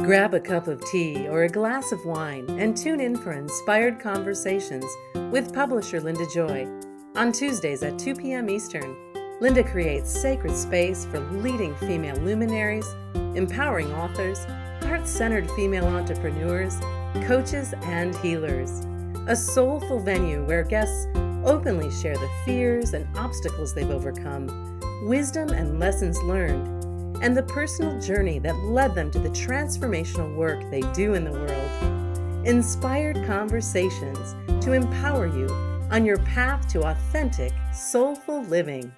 Grab a cup of tea or a glass of wine and tune in for Inspired Conversations with publisher Linda Joy. On Tuesdays at 2 p.m. Eastern, Linda creates sacred space for leading female luminaries, empowering authors, heart-centered female entrepreneurs, coaches, and healers. A soulful venue where guests openly share the fears and obstacles they've overcome, wisdom and lessons learned, and the personal journey that led them to the transformational work they do in the world. Inspired Conversations to empower you on your path to authentic, soulful living.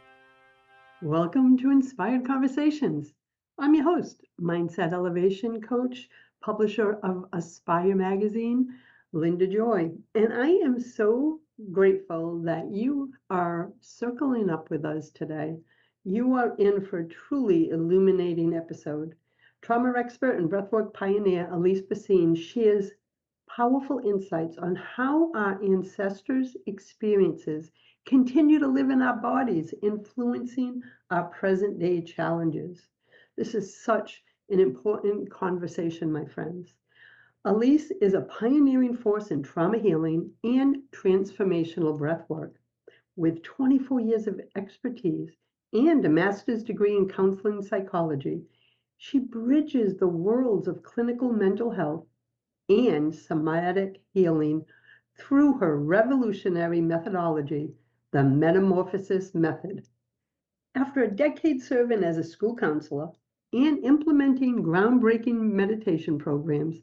Welcome to Inspired Conversations. I'm your host, Mindset Elevation Coach, publisher of Aspire Magazine, Linda Joy. And I am so grateful that you are circling up with us today. You are in for a truly illuminating episode. Trauma expert and breathwork pioneer Alyse Bacine shares powerful insights on how our ancestors' experiences continue to live in our bodies, influencing our present day challenges. This is such an important conversation, my friends. Alyse is a pioneering force in trauma healing and transformational breathwork. With 24 years of expertise and a master's degree in counseling psychology, she bridges the worlds of clinical mental health and somatic healing through her revolutionary methodology, the Metamorphosis Method. After a decade serving as a school counselor and implementing groundbreaking meditation programs,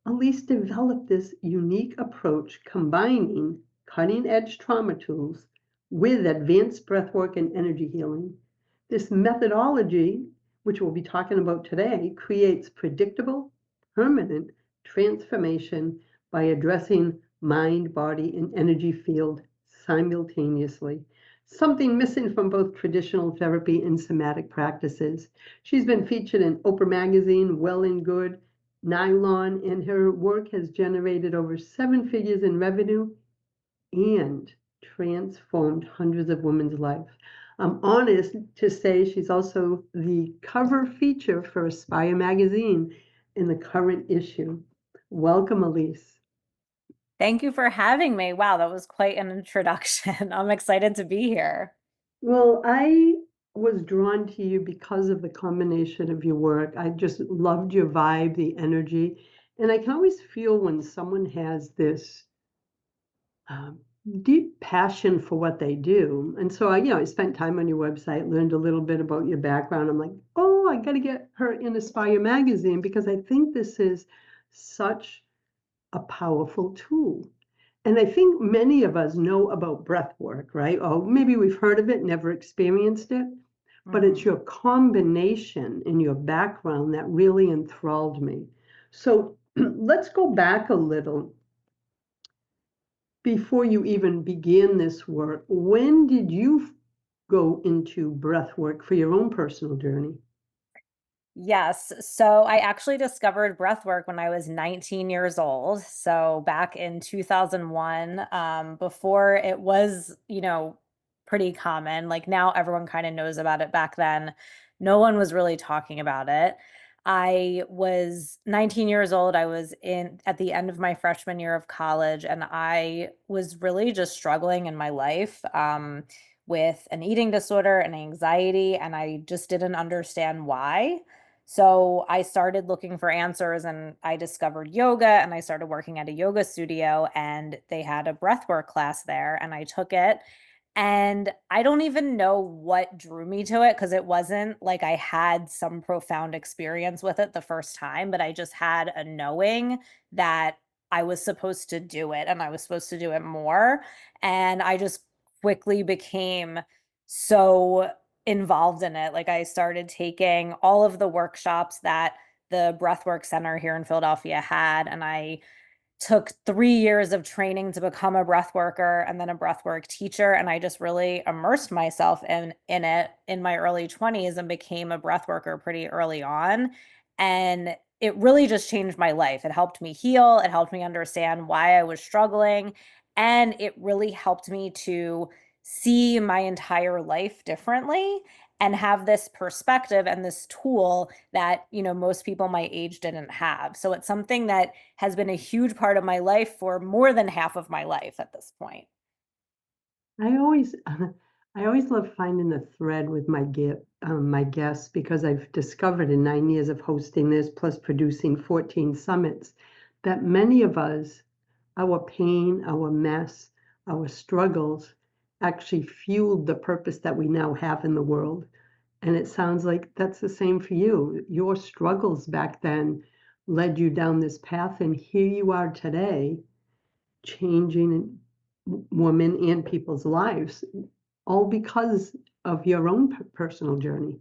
Alyse developed this unique approach combining cutting-edge trauma tools with advanced breathwork and energy healing. This methodology, which we'll be talking about today, creates predictable, permanent transformation by addressing mind, body, and energy field simultaneously. Something missing from both traditional therapy and somatic practices. She's been featured in Oprah Magazine, Well and Good, Nylon, and her work has generated over 7 figures in revenue and transformed hundreds of women's lives. I'm honest to say she's also the cover feature for Aspire Magazine in the current issue. Welcome, Alyse. Thank you for having me. Wow, that was quite an introduction. I'm excited to be here. Well, I was drawn to you because of the combination of your work. I just loved your vibe, the energy. And I can always feel when someone has this deep passion for what they do. And so I spent time on your website, learned a little bit about your background. I'm like, oh, I got to get her in Aspire Magazine because I think this is such a powerful tool. And I think many of us know about breath work, right? Or maybe we've heard of it, never experienced it, but it's your combination and your background that really enthralled me. So let's go back a little. Before you even begin this work, when did you go into breath work for your own personal journey? Yes, so I actually discovered breathwork when I was 19 years old. So back in 2001, before it was, pretty common. Like now everyone kind of knows about it. Back then, no one was really talking about it. I was 19 years old. I was in at the end of my freshman year of college, and I was really just struggling in my life with an eating disorder and anxiety, and I just didn't understand why. So I started looking for answers and I discovered yoga and I started working at a yoga studio and they had a breathwork class there and I took it. And I don't even know what drew me to it because it wasn't like I had some profound experience with it the first time, but I just had a knowing that I was supposed to do it and I was supposed to do it more. And I just quickly became so involved in it. Like I started taking all of the workshops that the Breathwork Center here in Philadelphia had, and I took 3 years of training to become a breath worker and then a breathwork teacher. And I just really immersed myself in it in my early 20s and became a breath worker pretty early on. And it really just changed my life. It helped me heal. It helped me understand why I was struggling. And it really helped me to see my entire life differently and have this perspective and this tool that, most people my age didn't have. So it's something that has been a huge part of my life for more than half of my life at this point. I always I always love finding the thread with my guests because I've discovered in 9 years of hosting this plus producing 14 summits that many of us, our pain, our mess, our struggles actually fueled the purpose that we now have in the world. And it sounds like that's the same for you. Your struggles back then led you down this path, and here you are today, changing women and people's lives, all because of your own personal journey.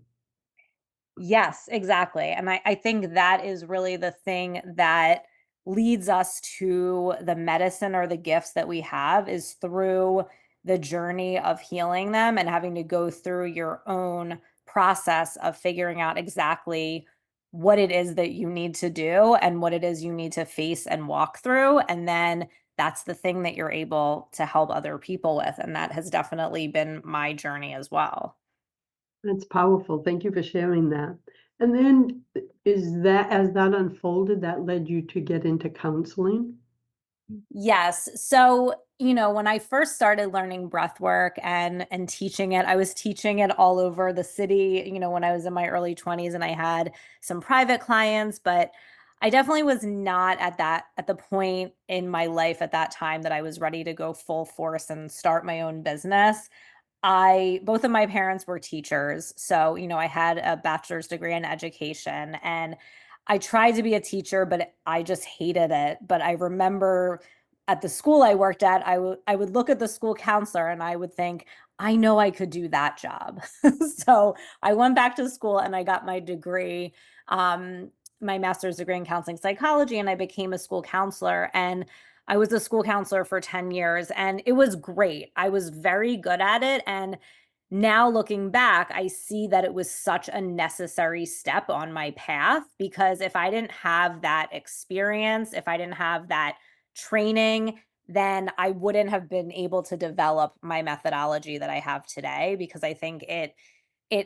Yes, exactly. And I think that is really the thing that leads us to the medicine or the gifts that we have is through the journey of healing them and having to go through your own process of figuring out exactly what it is that you need to do and what it is you need to face and walk through. And then that's the thing that you're able to help other people with. And that has definitely been my journey as well. That's powerful. Thank you for sharing that. And then is that as that unfolded, that led you to get into counseling? Yes. So, when I first started learning breath work and teaching it, I was teaching it all over the city, when I was in my early 20s and I had some private clients, but I definitely was not at the point in my life at that time that I was ready to go full force and start my own business. I Both of my parents were teachers. So, I had a bachelor's degree in education and I tried to be a teacher, but I just hated it. But I remember at the school I worked at, I would look at the school counselor and I would think, I know I could do that job. So I went back to school and I got my degree, my master's degree in counseling psychology, and I became a school counselor. And I was a school counselor for 10 years and it was great. I was very good at it. And now looking back, I see that it was such a necessary step on my path because if I didn't have that experience, if I didn't have that training, then I wouldn't have been able to develop my methodology that I have today because I think it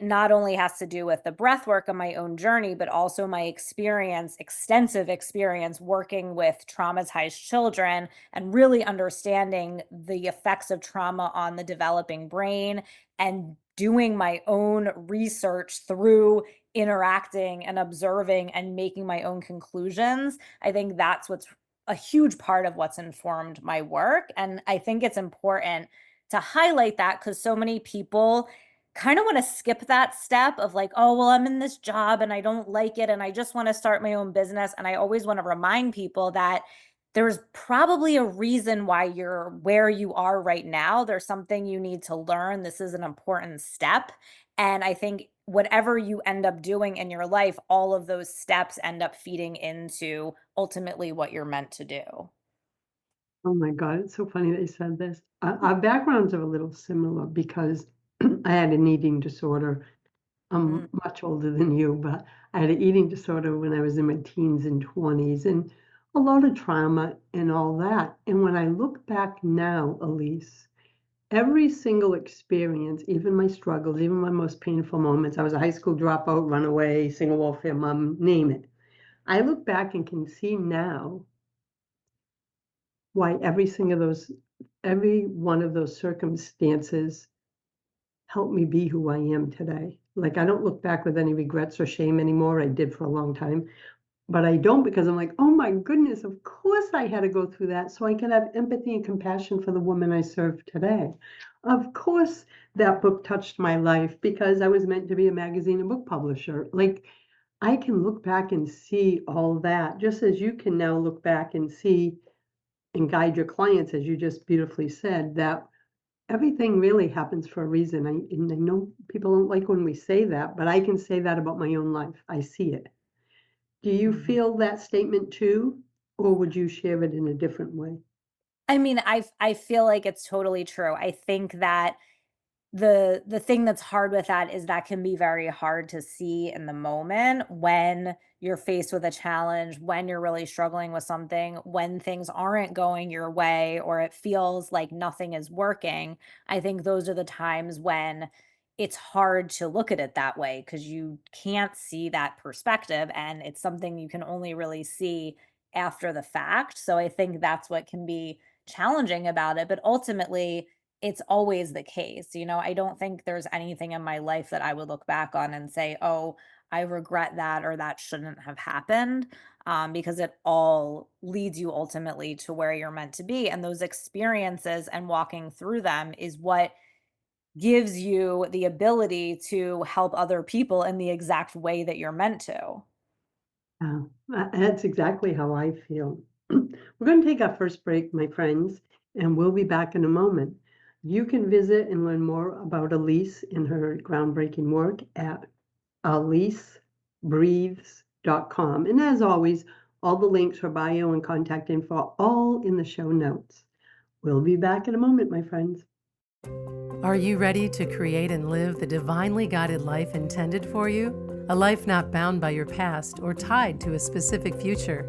not only has to do with the breath work of my own journey, but also my experience, extensive experience working with traumatized children and really understanding the effects of trauma on the developing brain and doing my own research through interacting and observing and making my own conclusions. I think that's what's a huge part of what's informed my work. And I think it's important to highlight that because so many people kind of want to skip that step of like, oh, well, I'm in this job and I don't like it and I just want to start my own business. And I always want to remind people that there's probably a reason why you're where you are right now. There's something you need to learn. This is an important step. And I think whatever you end up doing in your life, all of those steps end up feeding into ultimately what you're meant to do. Oh my God, it's so funny that you said this. Our backgrounds are a little similar because I had an eating disorder. Mm. I'm much older than you, but I had an eating disorder when I was in my teens and 20s and a lot of trauma and all that. And when I look back now, Elise, every single experience, even my struggles, even my most painful moments, I was a high school dropout, runaway, single welfare mom, name it. I look back and can see now why every one of those circumstances helped me be who I am today. Like, I don't look back with any regrets or shame anymore. I did for a long time, but I don't because I'm like, oh my goodness, of course I had to go through that so I can have empathy and compassion for the woman I serve today. Of course, that book touched my life because I was meant to be a magazine and book publisher. Like, I can look back and see all that, just as you can now look back and see and guide your clients, as you just beautifully said, that everything really happens for a reason. And I know people don't like when we say that, but I can say that about my own life. I see it. Do you Mhm. feel that statement too, or would you share it in a different way? I mean, I feel like it's totally true. I think that the thing that's hard with that is that can be very hard to see in the moment when you're faced with a challenge, when you're really struggling with something, when things aren't going your way or it feels like nothing is working. I think those are the times when it's hard to look at it that way because you can't see that perspective, and it's something you can only really see after the fact. So I think that's what can be challenging about it, but ultimately it's always the case. I don't think there's anything in my life that I would look back on and say, "Oh, I regret that," or "That shouldn't have happened," because it all leads you ultimately to where you're meant to be. And those experiences and walking through them is what gives you the ability to help other people in the exact way that you're meant to. That's exactly how I feel. We're going to take our first break, my friends, and we'll be back in a moment. You can visit and learn more about Alyse and her groundbreaking work at AlyseBreathes.com. And as always, all the links for bio and contact info are all in the show notes. We'll be back in a moment, my friends. Are you ready to create and live the divinely guided life intended for you? A life not bound by your past or tied to a specific future.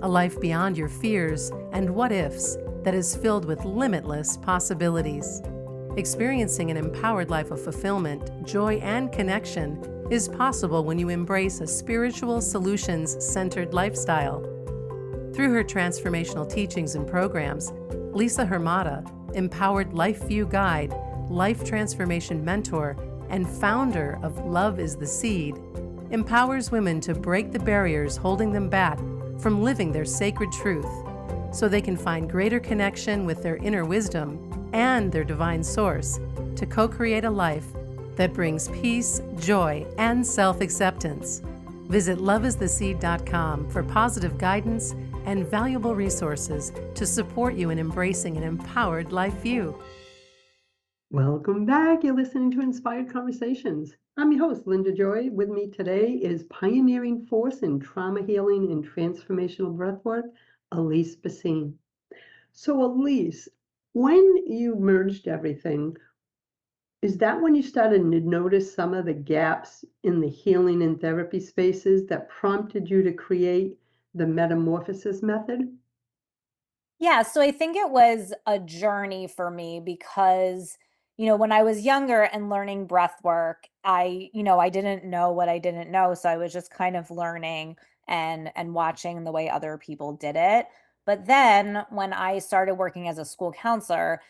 A life beyond your fears and what ifs that is filled with limitless possibilities. Experiencing an empowered life of fulfillment, joy, and connection is possible when you embrace a spiritual solutions-centered lifestyle. Through her transformational teachings and programs, Lisa Hermata, empowered life view guide, life transformation mentor, and founder of Love is the Seed, empowers women to break the barriers holding them back from living their sacred truth so they can find greater connection with their inner wisdom and their divine source to co-create a life that brings peace, joy, and self-acceptance. Visit loveistheseed.com for positive guidance and valuable resources to support you in embracing an empowered life view. Welcome back. You're listening to Inspired Conversations. I'm your host, Linda Joy. With me today is pioneering force in trauma healing and transformational breathwork, Alyse Bacine. So, Alyse, when you merged everything, is that when you started to notice some of the gaps in the healing and therapy spaces that prompted you to create the Metamorphosis Method? Yeah, so I think it was a journey for me because, when I was younger and learning breath work, I didn't know what I didn't know, so I was just kind of learning and watching the way other people did it. But then when I started working as a school counselor,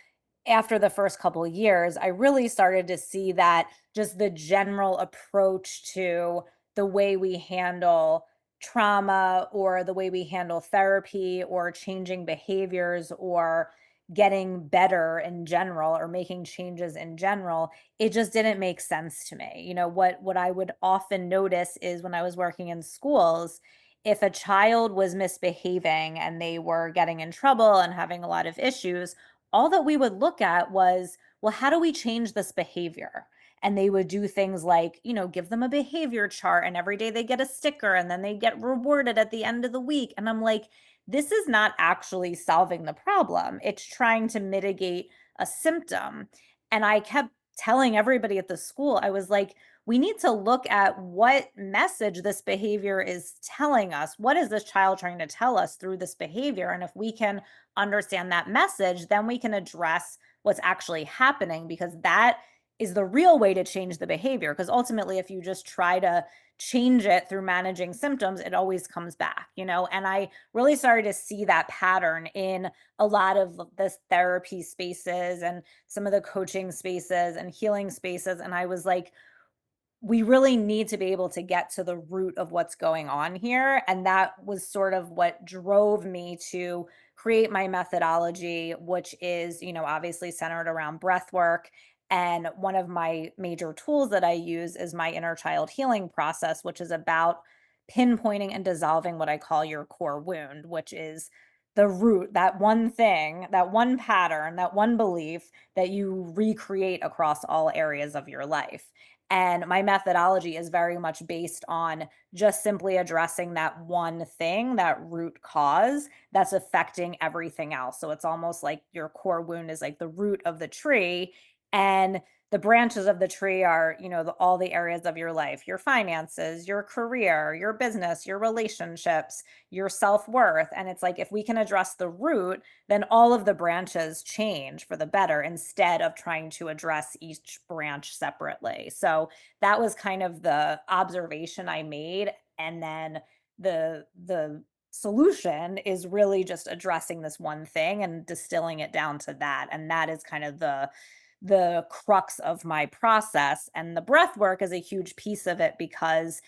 after the first couple of years, I really started to see that just the general approach to the way we handle trauma or the way we handle therapy or changing behaviors or getting better in general or making changes in general, it just didn't make sense to me. What I would often notice is when I was working in schools, if a child was misbehaving and they were getting in trouble and having a lot of issues, all that we would look at was, well, how do we change this behavior? And they would do things like, give them a behavior chart, and every day they get a sticker, and then they get rewarded at the end of the week. And I'm like, this is not actually solving the problem. It's trying to mitigate a symptom. And I kept telling everybody at the school, I was like, we need to look at what message this behavior is telling us. What is this child trying to tell us through this behavior? And if we can understand that message, then we can address what's actually happening, because that is the real way to change the behavior. Because ultimately, if you just try to change it through managing symptoms, it always comes back. And I really started to see that pattern in a lot of the therapy spaces and some of the coaching spaces and healing spaces. And I was like, we really need to be able to get to the root of what's going on here. And that was sort of what drove me to create my methodology, which is, obviously centered around breath work. And one of my major tools that I use is my inner child healing process, which is about pinpointing and dissolving what I call your core wound, which is the root, that one thing, that one pattern, that one belief that you recreate across all areas of your life. And my methodology is very much based on just simply addressing that one thing, that root cause that's affecting everything else. So it's almost like your core wound is like the root of the tree. And the branches of the tree are, all the areas of your life, your finances, your career, your business, your relationships, your self-worth. And it's like, if we can address the root, then all of the branches change for the better instead of trying to address each branch separately. So that was kind of the observation I made. And then the solution is really just addressing this one thing and distilling it down to that. And that is kind of the crux of my process. And the breath work is a huge piece of it because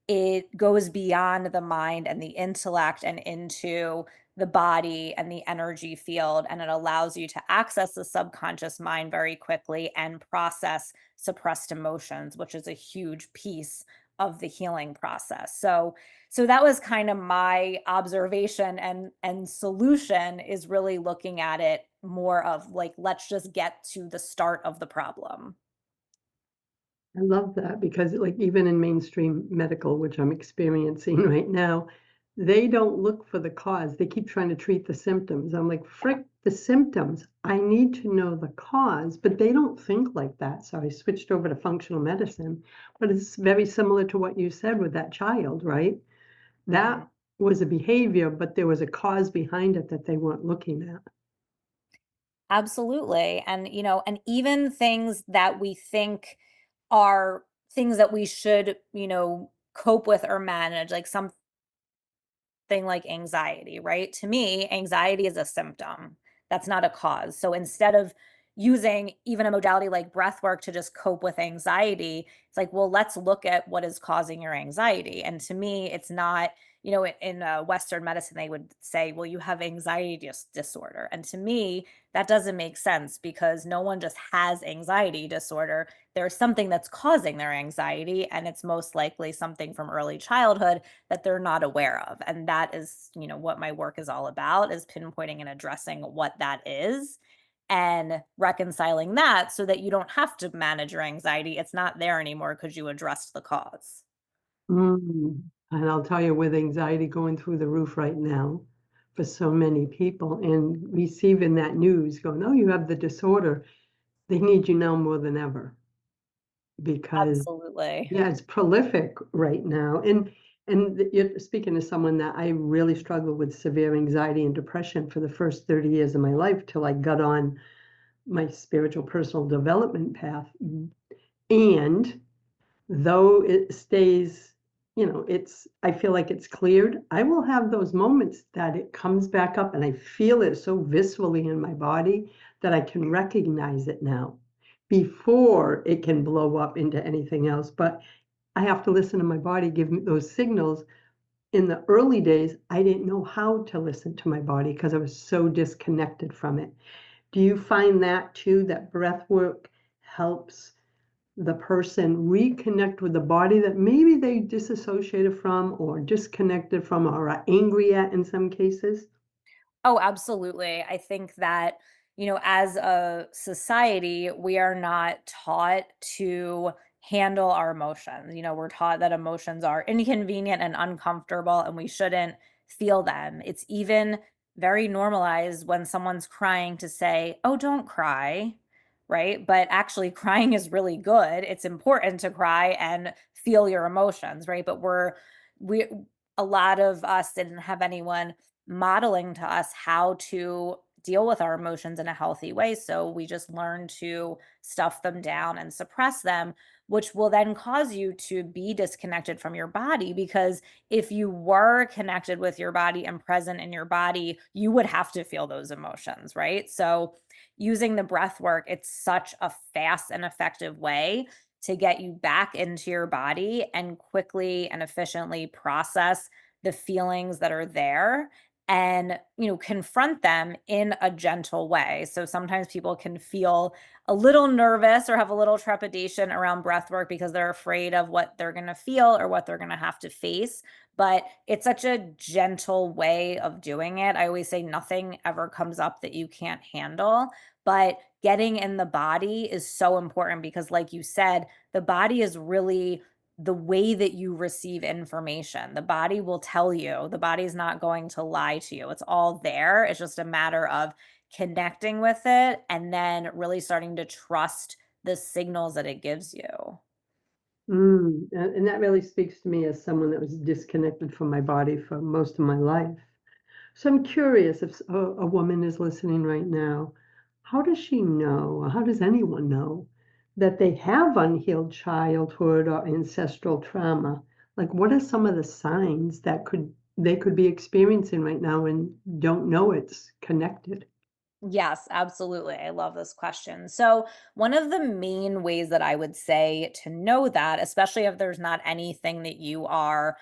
it goes beyond the mind and the intellect and into the body and the energy field. And it allows you to access the subconscious mind very quickly and process suppressed emotions, which is a huge piece of the healing process. So that was kind of my observation, and solution is really looking at it more of like, let's just get to the start of the problem. I love that because, like, even in mainstream medical, which I'm experiencing right now, they don't look for the cause. They keep trying to treat the symptoms. I'm like, frick the symptoms. I need to know the cause, but they don't think like that. So I switched over to functional medicine. But it's very similar to what you said with that child, right? Mhm. That was a behavior, but there was a cause behind it that they weren't looking at. Absolutely. And, and even things that we think are things that we should, cope with or manage, like something like anxiety, right? To me, anxiety is a symptom. That's not a cause. So instead of using even a modality like breath work to just cope with anxiety, it's like, well, let's look at what is causing your anxiety. And to me, it's not, in Western medicine, they would say, well, you have anxiety disorder. And to me, that doesn't make sense because no one just has anxiety disorder. There's something that's causing their anxiety, and it's most likely something from early childhood that they're not aware of. And that is, what my work is all about, is pinpointing and addressing what that is and reconciling that so that you don't have to manage your anxiety. It's not there anymore because you addressed the cause. Mm. And I'll tell you, with anxiety going through the roof right now for so many people and receiving that news going, oh, you have the disorder, they need you now more than ever because, Absolutely. yeah, it's prolific right now. And you're speaking to someone that I really struggled with severe anxiety and depression for the first 30 years of my life till I got on my spiritual personal development path. And though it stays, I feel like it's cleared, I will have those moments that it comes back up and I feel it so viscerally in my body that I can recognize it now before it can blow up into anything else. But I have to listen to my body give me those signals. In the early days, I didn't know how to listen to my body because I was so disconnected from it. Do you find that too, that breath work helps the person reconnect with the body that maybe they disassociated from or disconnected from or are angry at in some cases? Oh, absolutely. I think that, as a society, we are not taught to handle our emotions. We're taught that emotions are inconvenient and uncomfortable and we shouldn't feel them. It's even very normalized when someone's crying to say, oh, don't cry. Right. But actually, crying is really good. It's important to cry and feel your emotions. Right. But we, a lot of us didn't have anyone modeling to us how to deal with our emotions in a healthy way. So we just learn to stuff them down and suppress them, which will then cause you to be disconnected from your body. Because if you were connected with your body and present in your body, you would have to feel those emotions, right? So using the breath work, it's such a fast and effective way to get you back into your body and quickly and efficiently process the feelings that are there and confront them in a gentle way. So sometimes people can feel a little nervous or have a little trepidation around breath work because they're afraid of what they're going to feel or what they're going to have to face, but it's such a gentle way of doing it. I always say nothing ever comes up that you can't handle, but getting in the body is so important because, like you said, the body is really the way that you receive information. The body will tell you. The body's not going to lie to you. It's all there. It's just a matter of connecting with it and then really starting to trust the signals that it gives you. And that really speaks to me as someone that was disconnected from my body for most of my life. So I'm curious if a woman is listening right now, how does she know, or how does anyone know that they have unhealed childhood or ancestral trauma? Like, what are some of the signs that they could be experiencing right now and don't know it's connected? Yes, absolutely. I love this question. So, one of the main ways that I would say to know that, especially if there's not anything that you are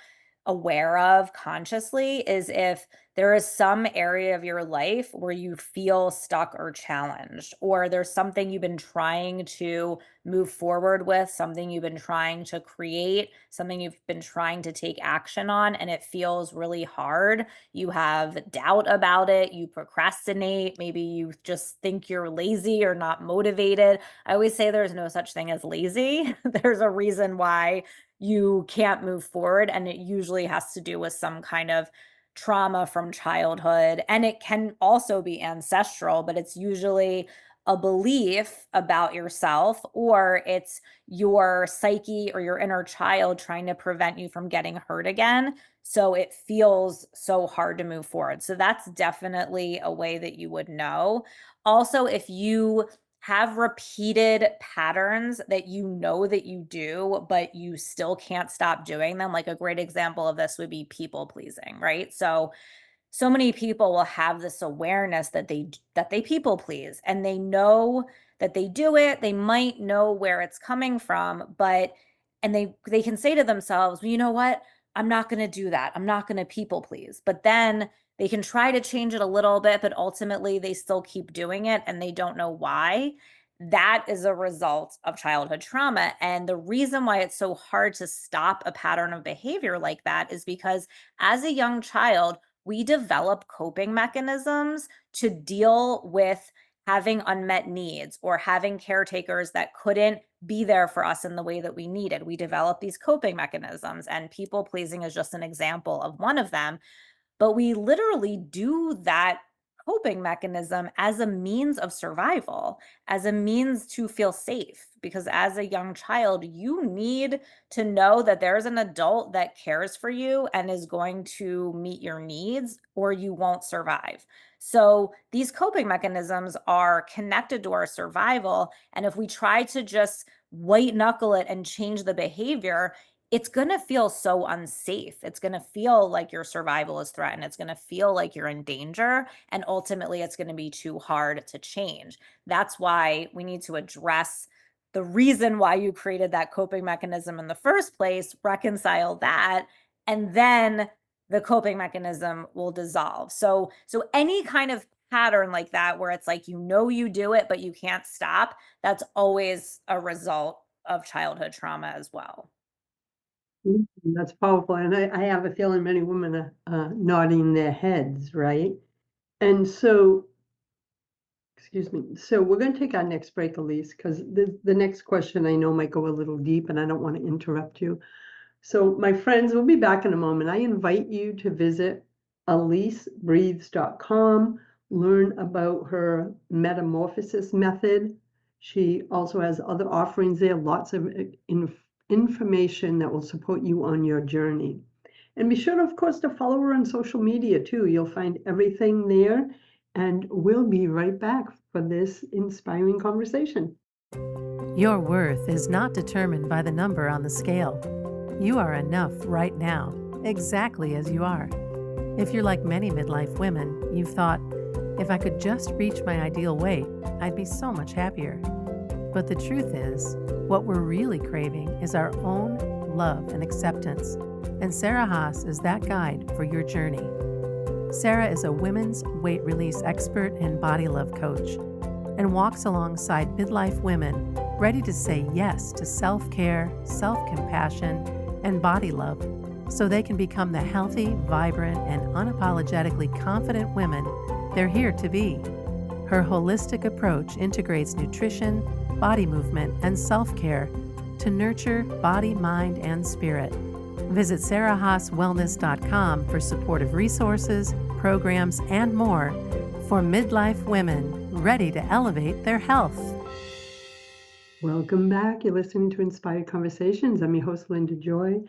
aware of consciously, is if there is some area of your life where you feel stuck or challenged, or there's something you've been trying to move forward with, something you've been trying to create, something you've been trying to take action on, and it feels really hard. You have doubt about it, you procrastinate, maybe you just think you're lazy or not motivated. I always say there's no such thing as lazy. There's a reason why you can't move forward, and it usually has to do with some kind of trauma from childhood. And it can also be ancestral, but it's usually a belief about yourself, or it's your psyche or your inner child trying to prevent you from getting hurt again. So it feels so hard to move forward. So that's definitely a way that you would know. Also, if you have repeated patterns that you know that you do, but you still can't stop doing them, like a great example of this would be people pleasing, right? So many people will have this awareness that they people please, and they know that they do it. They might know where it's coming from, but and they can say to themselves, well, you know what, I'm not going to do that, I'm not going to people please. But then they can try to change it a little bit, but ultimately they still keep doing it and they don't know why. That is a result of childhood trauma, and the reason why it's so hard to stop a pattern of behavior like that is because as a young child we develop coping mechanisms to deal with having unmet needs or having caretakers that couldn't be there for us in the way that we needed. We develop these coping mechanisms, and people pleasing is just an example of one of them. But we literally do that coping mechanism as a means of survival, as a means to feel safe. Because as a young child, you need to know that there's an adult that cares for you and is going to meet your needs, or you won't survive. So these coping mechanisms are connected to our survival. And if we try to just white knuckle it and change the behavior, it's going to feel so unsafe. It's going to feel like your survival is threatened. It's going to feel like you're in danger. And ultimately, it's going to be too hard to change. That's why we need to address the reason why you created that coping mechanism in the first place, reconcile that, and then the coping mechanism will dissolve. So any kind of pattern like that, where it's like, you know, you do it, but you can't stop, that's always a result of childhood trauma as well. That's powerful. And I have a feeling many women are nodding their heads, right? And so, excuse me. So we're going to take our next break, Alyse, because the next question I know might go a little deep and I don't want to interrupt you. So my friends, we'll be back in a moment. I invite you to visit AlyseBreathes.com, learn about her Metamorphosis Method. She also has other offerings there, lots of information that will support you on your journey. And be sure, of course, to follow her on social media too. You'll find everything there. And we'll be right back for this inspiring conversation. Your worth is not determined by the number on the scale. You are enough right now, exactly as you are. If you're like many midlife women, you've thought, if I could just reach my ideal weight, I'd be so much happier. But the truth is, what we're really craving is our own love and acceptance. And Sarah Haas is that guide for your journey. Sarah is a women's weight release expert and body love coach, and walks alongside midlife women ready to say yes to self-care, self-compassion, and body love so they can become the healthy, vibrant, and unapologetically confident women they're here to be. Her holistic approach integrates nutrition, body movement, and self-care to nurture body, mind, and spirit. Visit sarahhaaswellness.com for supportive resources, programs, and more for midlife women ready to elevate their health. Welcome back. You're listening to Inspired Conversations. I'm your host, Linda Joy,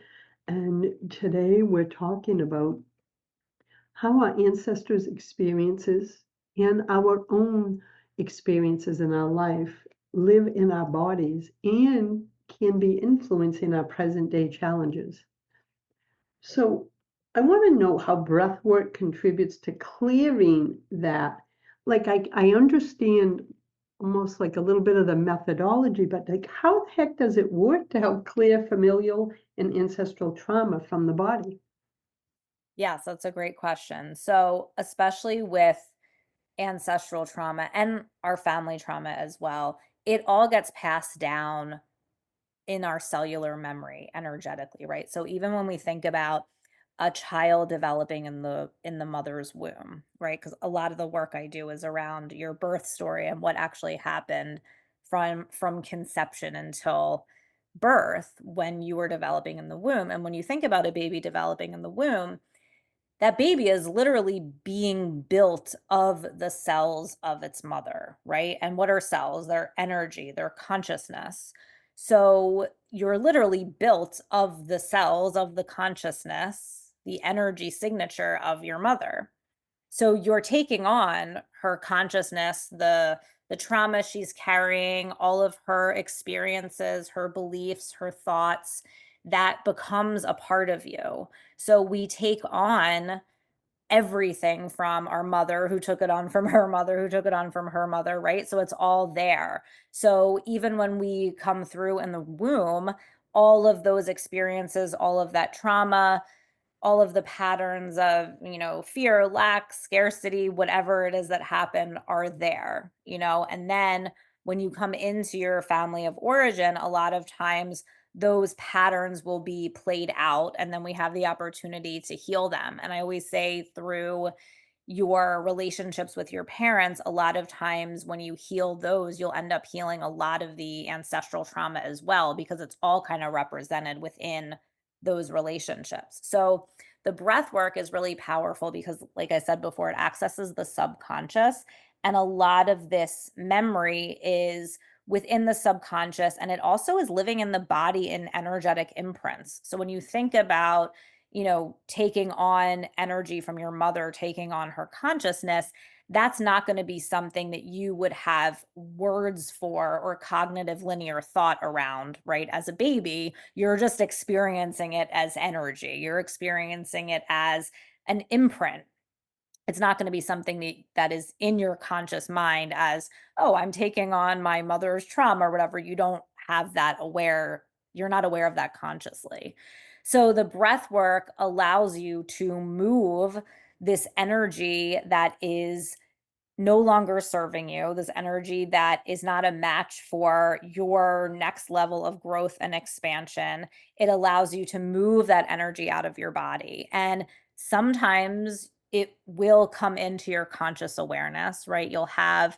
and today we're talking about how our ancestors' experiences and our own experiences in our life live in our bodies and can be influencing our present day challenges. So I want to know how breath work contributes to clearing that. Like I understand almost like a little bit of the methodology, but like how the heck does it work to help clear familial and ancestral trauma from the body? Yes, that's a great question. So, especially with ancestral trauma and our family trauma as well, it all gets passed down in our cellular memory energetically, right? So even when we think about a child developing in the mother's womb, right? Because a lot of the work I do is around your birth story and what actually happened from conception until birth when you were developing in the womb. And when you think about a baby developing in the womb, that baby is literally being built of the cells of its mother, right? And what are cells? Their energy, their consciousness. So you're literally built of the cells of the consciousness, the energy signature of your mother. So you're taking on her consciousness, the trauma she's carrying, all of her experiences, her beliefs, her thoughts, that becomes a part of you. So we take on everything from our mother who took it on from her mother who took it on from her mother, right? So it's all there. So even when we come through in the womb, all of those experiences, all of that trauma, all of the patterns of, fear, lack, scarcity, whatever it is that happen are there, and then when you come into your family of origin, a lot of times those patterns will be played out, and then we have the opportunity to heal them. And I always say, through your relationships with your parents, a lot of times when you heal those, you'll end up healing a lot of the ancestral trauma as well, because it's all kind of represented within those relationships. So the breath work is really powerful because, like I said before, it accesses the subconscious. And a lot of this memory is within the subconscious, and it also is living in the body in energetic imprints. So when you think about, taking on energy from your mother, taking on her consciousness, that's not going to be something that you would have words for or cognitive linear thought around, right? As a baby, you're just experiencing it as energy, you're experiencing it as an imprint. It's not going to be something that is in your conscious mind as, oh, I'm taking on my mother's trauma or whatever. You don't have that aware, you're not aware of that consciously. So the breath work allows you to move this energy that is no longer serving you, this energy that is not a match for your next level of growth and expansion. It allows you to move that energy out of your body. And sometimes it will come into your conscious awareness, right? You'll have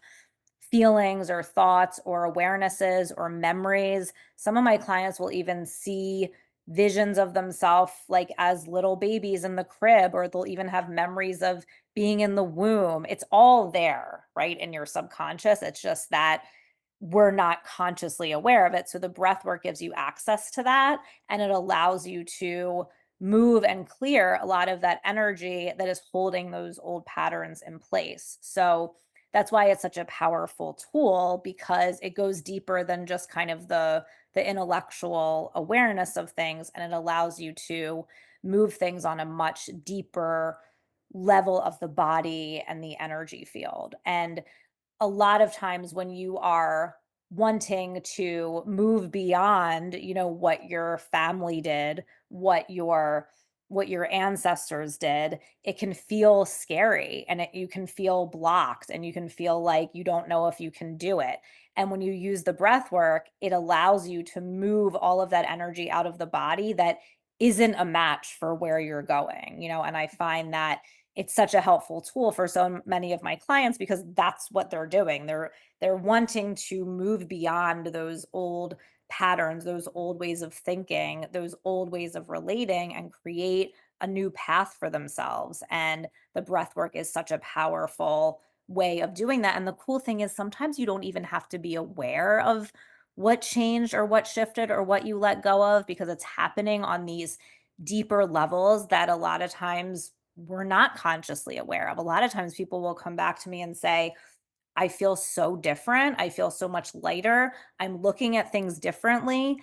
feelings or thoughts or awarenesses or memories. Some of my clients will even see visions of themselves like as little babies in the crib, or they'll even have memories of being in the womb. It's all there, right, in your subconscious. It's just that we're not consciously aware of it. So the breath work gives you access to that, and it allows you to move and clear a lot of that energy that is holding those old patterns in place. So that's why it's such a powerful tool, because it goes deeper than just kind of the intellectual awareness of things, and it allows you to move things on a much deeper level of the body and the energy field. And a lot of times when you are wanting to move beyond, what your family did, what your ancestors did, it can feel scary, and you can feel blocked, and you can feel like you don't know if you can do it. And when you use the breath work, it allows you to move all of that energy out of the body that isn't a match for where you're going, and I find that it's such a helpful tool for so many of my clients, because that's what they're doing. They're wanting to move beyond those old patterns, those old ways of thinking, those old ways of relating, and create a new path for themselves. And the breath work is such a powerful way of doing that. And the cool thing is, sometimes you don't even have to be aware of what changed or what shifted or what you let go of, because it's happening on these deeper levels that a lot of times we're not consciously aware of. A lot of times people will come back to me and say, I feel so different. I feel so much lighter. I'm looking at things differently.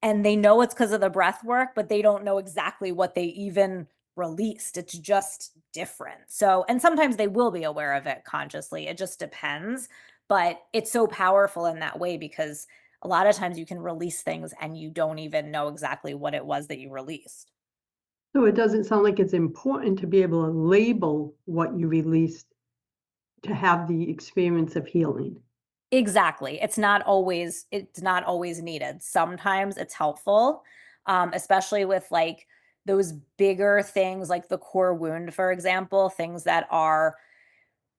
And they know it's because of the breath work, but they don't know exactly what they even released. It's just different. So, and sometimes they will be aware of it consciously. It just depends. But it's so powerful in that way because a lot of times you can release things and you don't even know exactly what it was that you released. So it doesn't sound like it's important to be able to label what you released to have the experience of healing. Exactly. It's not always needed. Sometimes it's helpful, especially with like those bigger things like the core wound, for example, things that are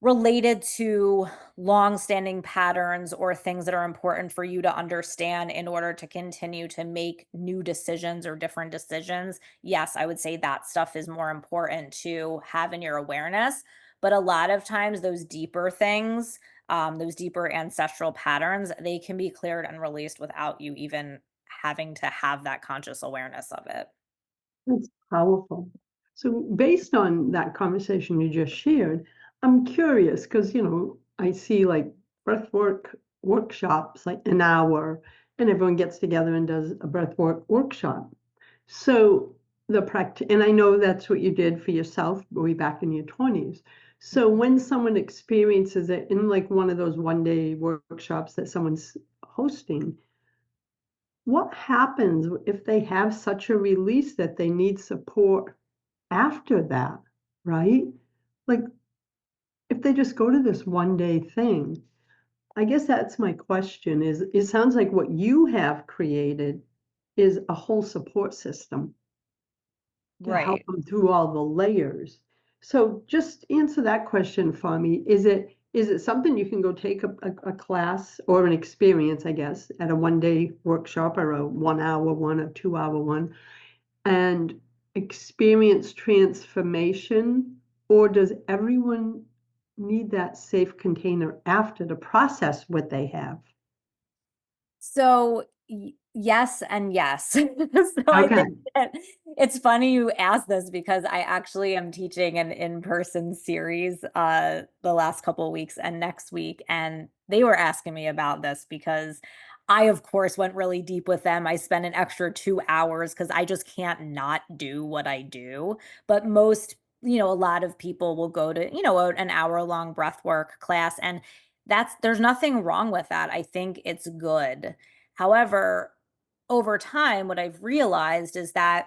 related to long-standing patterns or things that are important for you to understand in order to continue to make new decisions or different decisions. Yes, I would say that stuff is more important to have in your awareness. But a lot of times, those deeper things, those deeper ancestral patterns, they can be cleared and released without you even having to have that conscious awareness of it. That's powerful. So based on that conversation you just shared, I'm curious because, I see like breathwork workshops, like an hour, and everyone gets together and does a breathwork workshop. So and I know that's what you did for yourself way back in your 20s. So Mhm. when someone experiences it in like one of those one-day workshops that someone's hosting, what happens if they have such a release that they need support after that, right? Like if they just go to this one day thing, I guess that's my question is it sounds like what you have created is a whole support system to help Right. them through all the layers. So just answer that question for me. Is it something you can go take a class or an experience, I guess, at a one-day workshop or a 1 hour one, a 2 hour one, and experience transformation? Or does everyone need that safe container after to process what they have? So, yes and yes. So I Okay. think that it's funny you asked this because I actually am teaching an in-person series the last couple of weeks and next week, and they were asking me about this because I of course went really deep with them. I spent an extra 2 hours because I just can't not do what I do. But most, a lot of people will go to, an hour-long breath work class, and there's nothing wrong with that. I think it's good. However, over time, what I've realized is that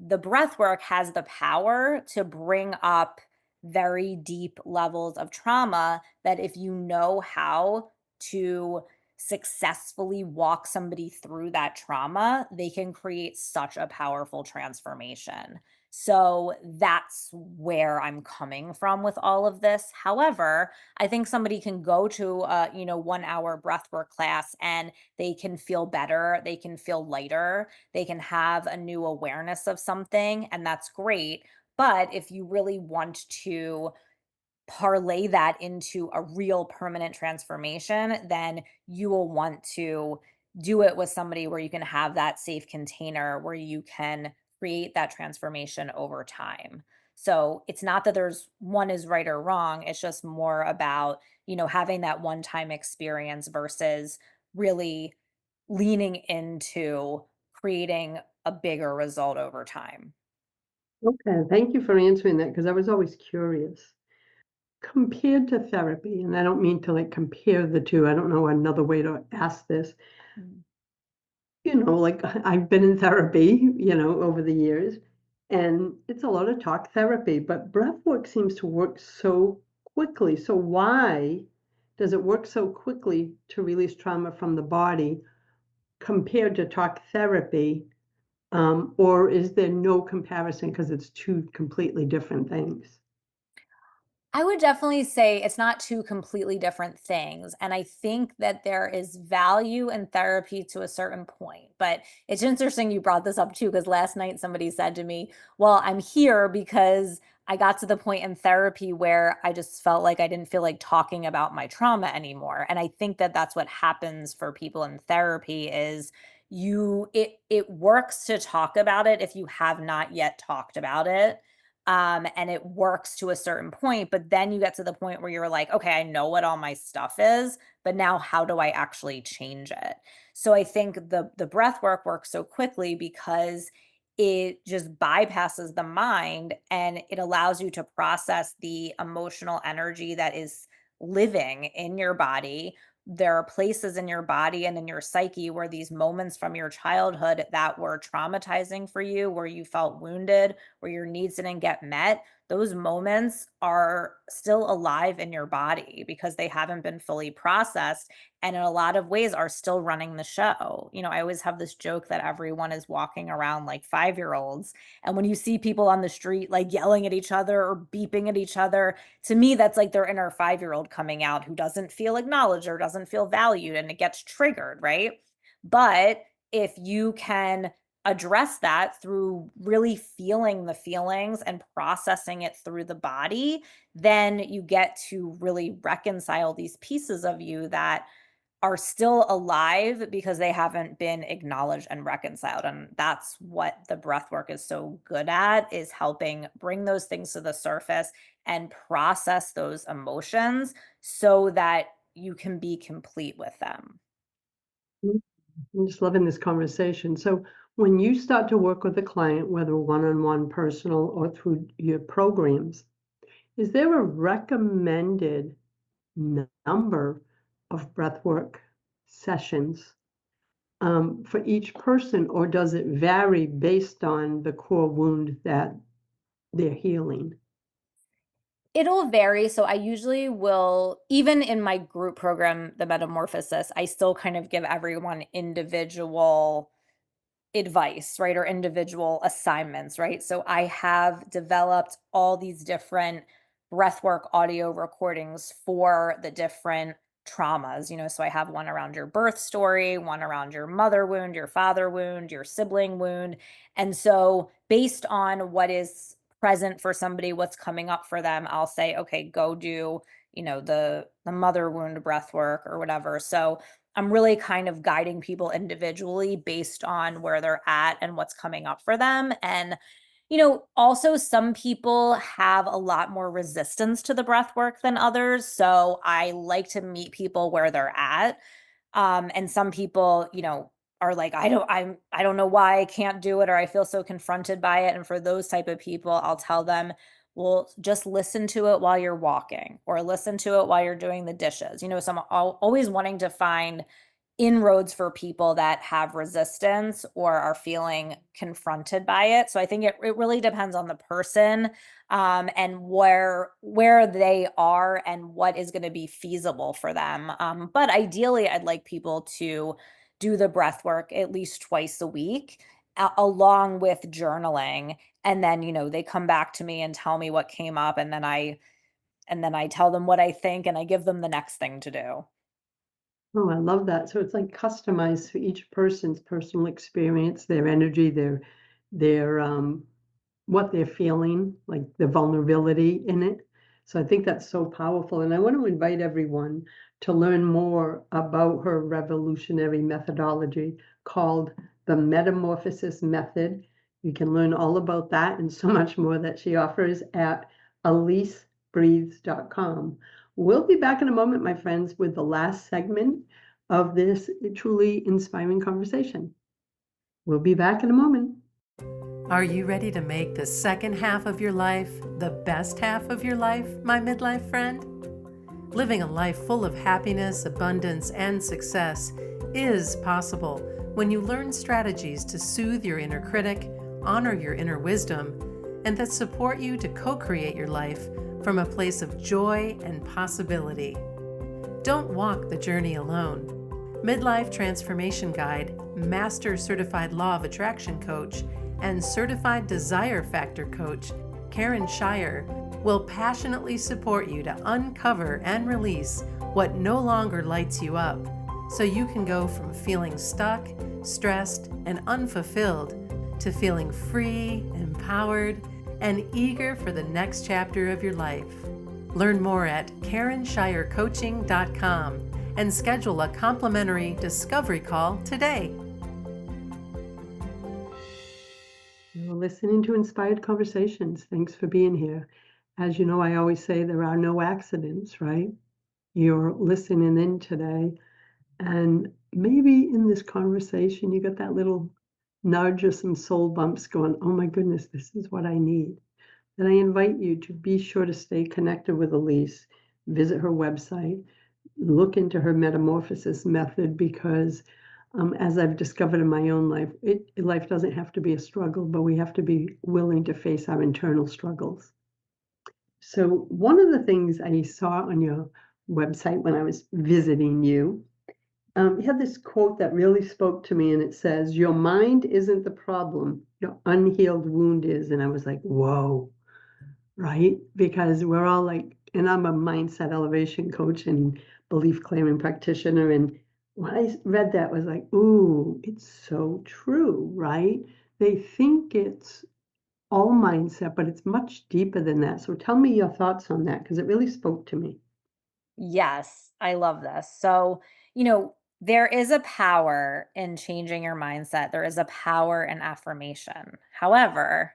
the breath work has the power to bring up very deep levels of trauma that if you know how to successfully walk somebody through that trauma, they can create such a powerful transformation. So that's where I'm coming from with all of this. However, I think somebody can go to a, 1 hour breathwork class and they can feel better, they can feel lighter, they can have a new awareness of something, and that's great. But if you really want to parlay that into a real permanent transformation, then you will want to do it with somebody where you can have that safe container where you can create that transformation over time. So it's not that there's one is right or wrong. It's just more about, having that one time experience versus really leaning into creating a bigger result over time. Okay. Thank you for answering that because I was always curious. Compared to therapy, and I don't mean to like compare the two, I don't know another way to ask this. Mm. Like I've been in therapy, over the years, and it's a lot of talk therapy, but breath work seems to work so quickly. So why does it work so quickly to release trauma from the body compared to talk therapy? Or is there no comparison because it's two completely different things? I would definitely say it's not two completely different things. And I think that there is value in therapy to a certain point. But it's interesting you brought this up too, because last night somebody said to me, well, I'm here because I got to the point in therapy where I just felt like I didn't feel like talking about my trauma anymore. And I think that that's what happens for people in therapy is it works to talk about it if you have not yet talked about it. And it works to a certain point, but then you get to the point where you're like, okay, I know what all my stuff is, but now how do I actually change it? So I think the breath work works so quickly because it just bypasses the mind and it allows you to process the emotional energy that is living in your body. There are places in your body and in your psyche where these moments from your childhood that were traumatizing for you, where you felt wounded, where your needs didn't get met, those moments are still alive in your body because they haven't been fully processed and in a lot of ways are still running the show. I always have this joke that everyone is walking around like 5-year-olds. And when you see people on the street like yelling at each other or beeping at each other, to me, that's like their inner 5-year-old coming out who doesn't feel acknowledged or doesn't feel valued and it gets triggered, right? But if you can address that through really feeling the feelings and processing it through the body, then you get to really reconcile these pieces of you that are still alive because they haven't been acknowledged and reconciled. And that's what the breath work is so good at, is helping bring those things to the surface and process those emotions so that you can be complete with them. Mm, I'm just loving this conversation. So, when you start to work with a client, whether one-on-one, personal, or through your programs, is there a recommended number of breathwork sessions for each person, or does it vary based on the core wound that they're healing? It'll vary. So I usually will, even in my group program, the Metamorphosis, I still kind of give everyone individual advice, right? Or individual assignments, right? So I have developed all these different breathwork audio recordings for the different traumas, so I have one around your birth story, one around your mother wound, your father wound, your sibling wound. And so based on what is present for somebody, what's coming up for them, I'll say, okay, go do, the mother wound breath work or whatever. So I'm really kind of guiding people individually based on where they're at and what's coming up for them. And, also some people have a lot more resistance to the breath work than others. So I like to meet people where they're at. And some people, are like, I don't know why I can't do it or I feel so confronted by it. And for those type of people, I'll tell them, well, just listen to it while you're walking or listen to it while you're doing the dishes. So I'm always wanting to find inroads for people that have resistance or are feeling confronted by it. So I think it really depends on the person, and where they are and what is going to be feasible for them. But ideally, I'd like people to do the breath work at least twice a week, along with journaling. And then, they come back to me and tell me what came up. And then I tell them what I think and I give them the next thing to do. Oh, I love that. So it's like customized for each person's personal experience, their energy, their what they're feeling, like the vulnerability in it. So I think that's so powerful. And I want to invite everyone to learn more about her revolutionary methodology called the Metamorphosis Method. You can learn all about that and so much more that she offers at AlyseBreathes.com. We'll be back in a moment, my friends, with the last segment of this truly inspiring conversation. We'll be back in a moment. Are you ready to make the second half of your life the best half of your life, my midlife friend? Living a life full of happiness, abundance, and success is possible when you learn strategies to soothe your inner critic, honor your inner wisdom, and that support you to co-create your life from a place of joy and possibility. Don't walk the journey alone. Midlife Transformation Guide, Master Certified Law of Attraction Coach, and Certified Desire Factor Coach, Karen Shire, will passionately support you to uncover and release what no longer lights you up, so you can go from feeling stuck, stressed, and unfulfilled to feeling free, empowered, and eager for the next chapter of your life. Learn more at KarenShireCoaching.com and schedule a complimentary discovery call today. You're listening to Inspired Conversations. Thanks for being here. As you know, I always say there are no accidents, right? You're listening in today, and maybe in this conversation, you got that little nudge or some soul bumps going, oh my goodness, this is what I need. And I invite you to be sure to stay connected with Alyse, visit her website, look into her Metamorphosis Method, because as I've discovered in my own life, life doesn't have to be a struggle, but we have to be willing to face our internal struggles. So one of the things I saw on your website when I was visiting you, you had this quote that really spoke to me, and it says, "Your mind isn't the problem, your unhealed wound is." And I was like, whoa, right? Because we're all like, and I'm a mindset elevation coach and belief claiming practitioner. And when I read that, was like, ooh, it's so true, right? They think it's all mindset, but it's much deeper than that. So tell me your thoughts on that, because it really spoke to me. Yes, I love this. There is a power in changing your mindset. There is a power in affirmation. However,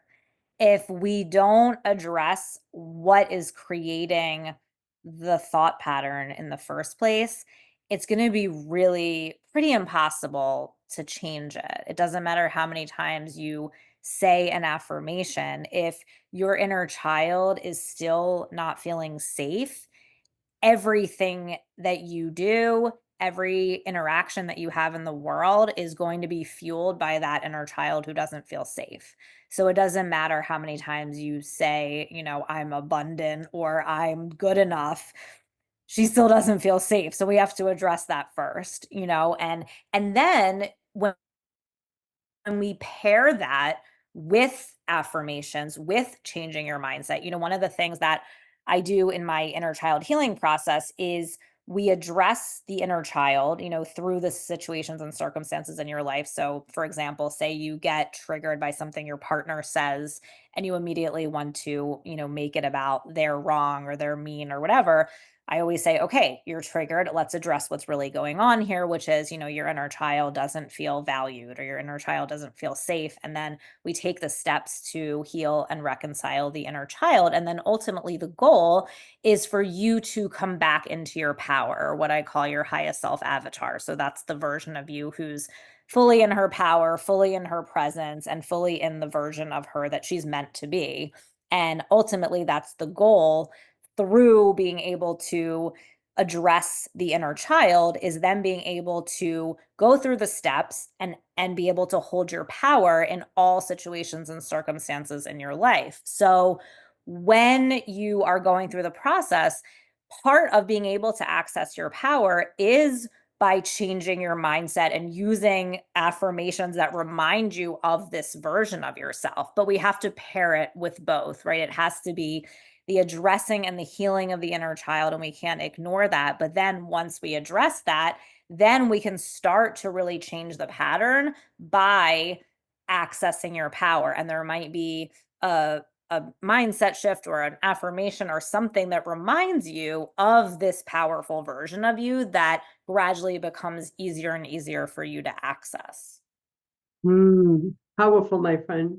if we don't address what is creating the thought pattern in the first place, it's going to be really pretty impossible to change it. It doesn't matter how many times you say an affirmation. If your inner child is still not feeling safe, everything that you do, every interaction that you have in the world is going to be fueled by that inner child who doesn't feel safe. So it doesn't matter how many times you say, I'm abundant or I'm good enough. She still doesn't feel safe. So we have to address that first, and then when we pair that with affirmations, with changing your mindset, one of the things that I do in my inner child healing process is we address the inner child, through the situations and circumstances in your life. So, for example, say you get triggered by something your partner says and you immediately want to, make it about they're wrong or they're mean or whatever. I always say, okay, you're triggered. Let's address what's really going on here, which is, your inner child doesn't feel valued or your inner child doesn't feel safe. And then we take the steps to heal and reconcile the inner child. And then ultimately, the goal is for you to come back into your power, or what I call your highest self avatar. So that's the version of you who's fully in her power, fully in her presence, and fully in the version of her that she's meant to be. And ultimately, that's the goal through being able to address the inner child is then being able to go through the steps and be able to hold your power in all situations and circumstances in your life. So when you are going through the process, part of being able to access your power is by changing your mindset and using affirmations that remind you of this version of yourself. But we have to pair it with both, right? It has to be the addressing and the healing of the inner child, and we can't ignore that. But then once we address that, then we can start to really change the pattern by accessing your power. And there might be a mindset shift or an affirmation or something that reminds you of this powerful version of you that gradually becomes easier and easier for you to access. Powerful, my friend.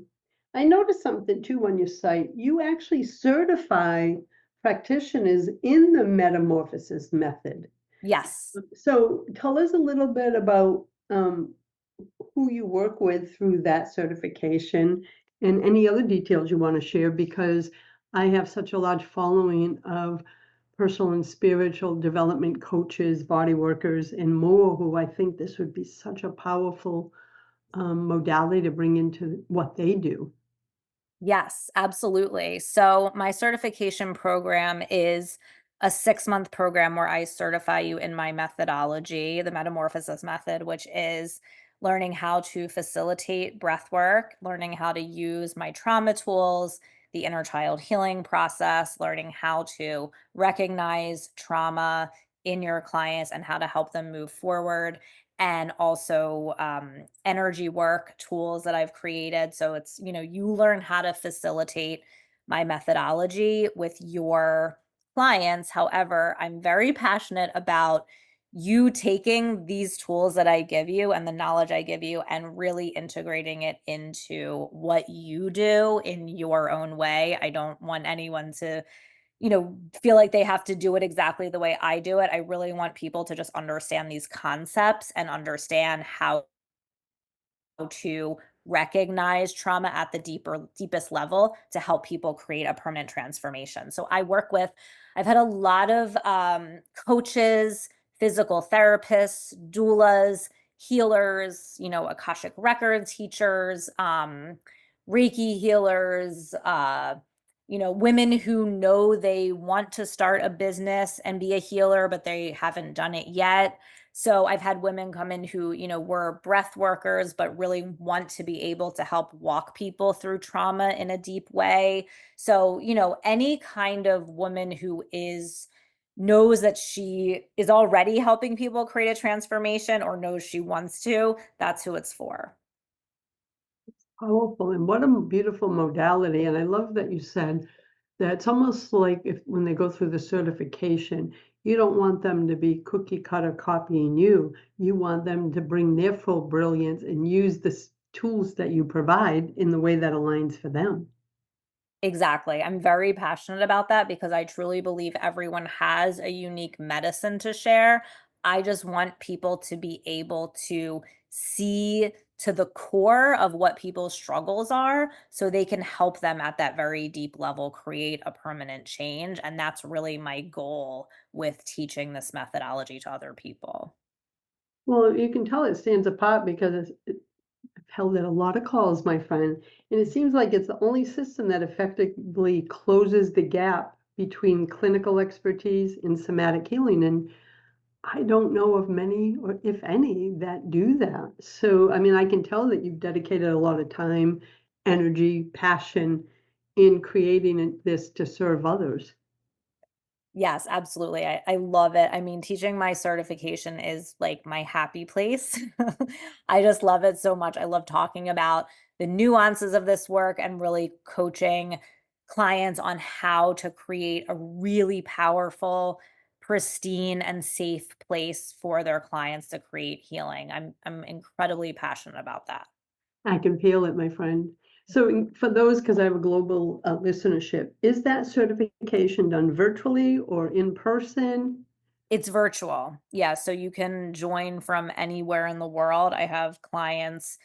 I noticed something too on your site. You actually certify practitioners in the Metamorphosis Method. Yes. So tell us a little bit about who you work with through that certification and any other details you want to share, because I have such a large following of personal and spiritual development coaches, body workers, and more, who I think this would be such a powerful modality to bring into what they do. Yes, absolutely. So, my certification program is a 6-month program where I certify you in my methodology, the Metamorphosis Method, which is learning how to facilitate breath work, learning how to use my trauma tools, the inner child healing process, learning how to recognize trauma in your clients and how to help them move forward. and also energy work tools that I've created. So it's, you learn how to facilitate my methodology with your clients. However, I'm very passionate about you taking these tools that I give you and the knowledge I give you and really integrating it into what you do in your own way. I don't want anyone to feel like they have to do it exactly the way I do it. I really want people to just understand these concepts and understand how to recognize trauma at the deepest level to help people create a permanent transformation. So I've had a lot of coaches, physical therapists, doulas, healers, Akashic record teachers, Reiki healers, women who know they want to start a business and be a healer, but they haven't done it yet. So I've had women come in who, were breath workers, but really want to be able to help walk people through trauma in a deep way. So, any kind of woman who knows that she is already helping people create a transformation or knows she wants to, that's who it's for. Powerful, and what a beautiful modality. And I love that you said that it's almost like if when they go through the certification, you don't want them to be cookie cutter copying you. You want them to bring their full brilliance and use the tools that you provide in the way that aligns for them. Exactly. I'm very passionate about that because I truly believe everyone has a unique medicine to share. I just want people to be able to see to the core of what people's struggles are so they can help them at that very deep level create a permanent change. And that's really my goal with teaching this methodology to other people. Well, you can tell it stands apart because I've held at a lot of calls, my friend, and it seems like it's the only system that effectively closes the gap between clinical expertise and somatic healing. And I don't know of many, or if any, that do that. So, I mean, I can tell that you've dedicated a lot of time, energy, passion in creating this to serve others. Yes, absolutely. I love it. I mean, teaching my certification is like my happy place. I just love it so much. I love talking about the nuances of this work and really coaching clients on how to create a really powerful, pristine, and safe place for their clients to create healing. I'm incredibly passionate about that. I can feel it, my friend. So, for those, because I have a global listenership, is that certification done virtually or in person? It's virtual. Yeah, so you can join from anywhere in the world. I have clients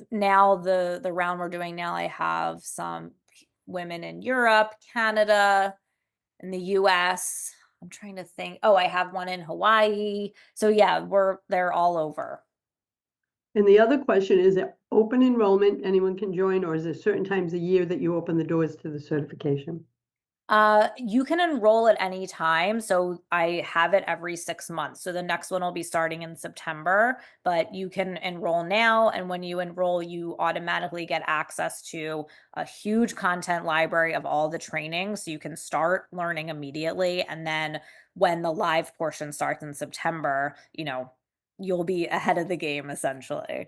now the round we're doing now, I have some women in Europe, Canada, in the US. I'm trying to think. Oh, I have one in Hawaii. So yeah, they're all over. And the other question is it open enrollment, anyone can join, or is there certain times a year that you open the doors to the certification? You can enroll at any time. So I have it every 6 months. So the next one will be starting in September, but you can enroll now. And when you enroll, you automatically get access to a huge content library of all the training. So you can start learning immediately. And then when the live portion starts in September, you'll be ahead of the game essentially.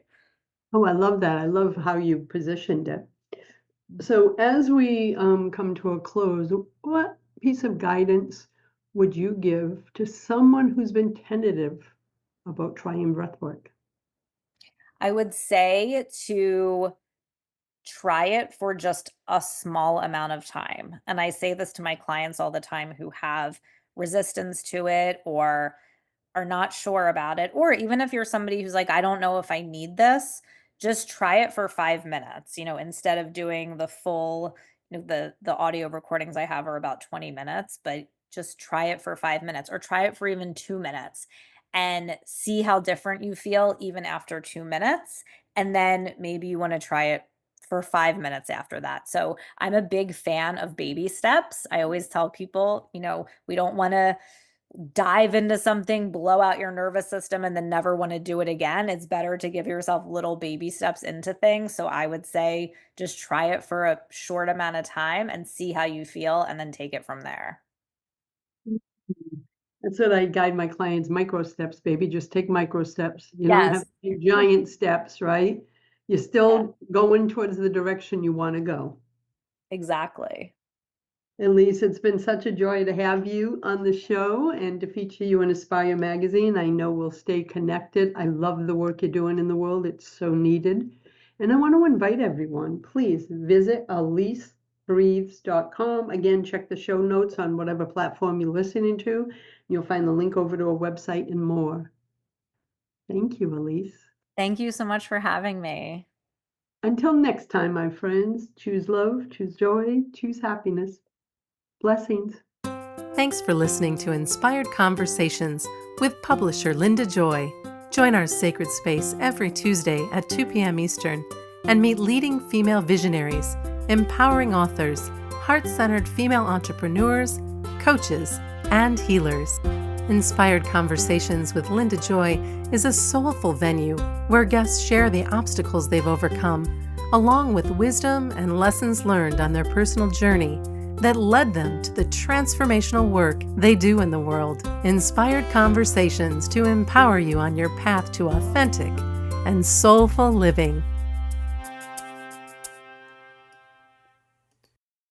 Oh, I love that. I love how you positioned it. So, as we come to a close, what piece of guidance would you give to someone who's been tentative about trying breathwork? I would say to try it for just a small amount of time. And I say this to my clients all the time who have resistance to it or are not sure about it. Or even if you're somebody who's like, I don't know if I need this, just try it for 5 minutes, instead of doing the full, the audio recordings I have are about 20 minutes, but just try it for 5 minutes or try it for even 2 minutes and see how different you feel even after 2 minutes. And then maybe you want to try it for 5 minutes after that. So I'm a big fan of baby steps. I always tell people, we don't want to dive into something, blow out your nervous system, and then never want to do it again. It's better to give yourself little baby steps into things. So I would say just try it for a short amount of time and see how you feel, and then take it from there. That's what I guide my clients, micro steps, baby. Just take micro steps. You don't have Yes. to take giant steps, right? You're Yeah, still going towards the direction you want to go. exactly. Alyse, it's been such a joy to have you on the show and to feature you in Aspire magazine. I know we'll stay connected. I love the work you're doing in the world. It's so needed. And I want to invite everyone, please visit AlyseBreathes.com. Again, check the show notes on whatever platform you're listening to. You'll find the link over to a website and more. Thank you, Alyse. Thank you so much for having me. Until next time, my friends, choose love, choose joy, choose happiness. Blessings. Thanks for listening to Inspired Conversations with publisher Linda Joy. Join our sacred space every Tuesday at 2 p.m. Eastern and meet leading female visionaries, empowering authors, heart-centered female entrepreneurs, coaches, and healers. Inspired Conversations with Linda Joy is a soulful venue where guests share the obstacles they've overcome, along with wisdom and lessons learned on their personal journey that led them to the transformational work they do in the world. Inspired Conversations to empower you on your path to authentic and soulful living.